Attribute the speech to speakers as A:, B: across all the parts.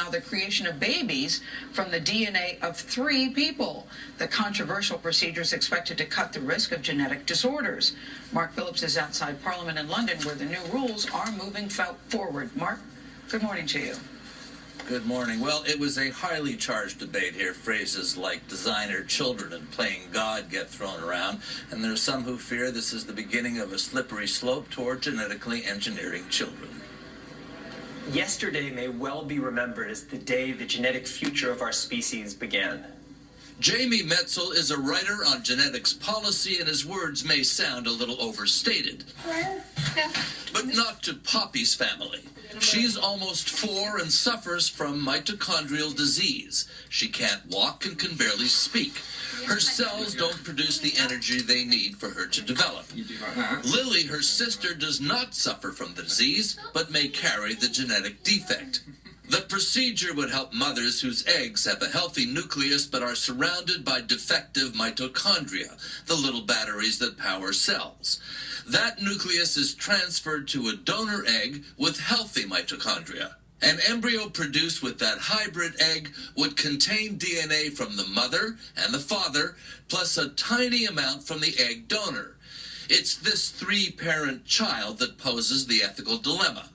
A: allow the creation of babies from the DNA of 3 people. The controversial procedure is expected to cut the risk of genetic disorders. Mark Phillips is outside Parliament in London, where the new rules are moving forward. Mark, good morning to you.
B: Good morning. Well, it was a highly charged debate here. Phrases like designer children and playing God get thrown around, and there are some who fear this is the beginning of a slippery slope toward genetically engineering children.
C: Yesterday may well be remembered as the day the genetic future of our species began.
B: Jamie Metzel is a writer on genetics policy, and his words may sound a little overstated. But not to Poppy's family. She's almost 4 and suffers from mitochondrial disease. She can't walk and can barely speak. Her cells don't produce the energy they need for her to develop. Lily, her sister, does not suffer from the disease, but may carry the genetic defect. The procedure would help mothers whose eggs have a healthy nucleus but are surrounded by defective mitochondria, the little batteries that power cells. That nucleus is transferred to a donor egg with healthy mitochondria. An embryo produced with that hybrid egg would contain DNA from the mother and the father, plus a tiny amount from the egg donor. It's this 3-parent child that poses the ethical dilemma.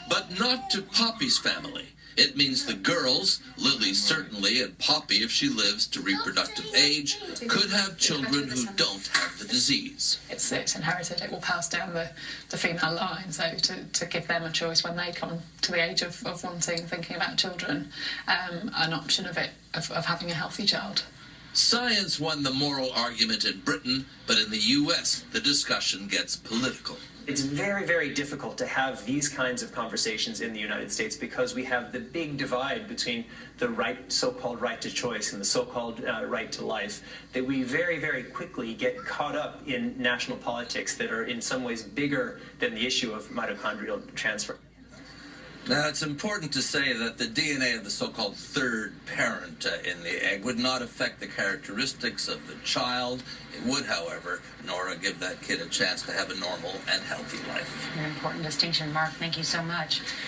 B: But not to Poppy's family. It means the girls, Lily certainly, and Poppy, if she lives to reproductive age, could have children who don't have the disease.
D: It's inherited. It will pass down the female line, so to give them a choice when they come to the age of wanting, thinking about children, an option of having a healthy child.
B: Science won the moral argument in Britain, but in the U.S., the discussion gets political.
C: It's very, very difficult to have these kinds of conversations in the United States because we have the big divide between the so-called right to choice and the so-called right to life, that we very, very quickly get caught up in national politics that are in some ways bigger than the issue of mitochondrial transfer.
B: Now, it's important to say that the DNA of the so-called third parent in the egg would not affect the characteristics of the child. It would, however, Nora, give that kid a chance to have a normal and healthy life.
E: An important distinction, Mark. Thank you so much.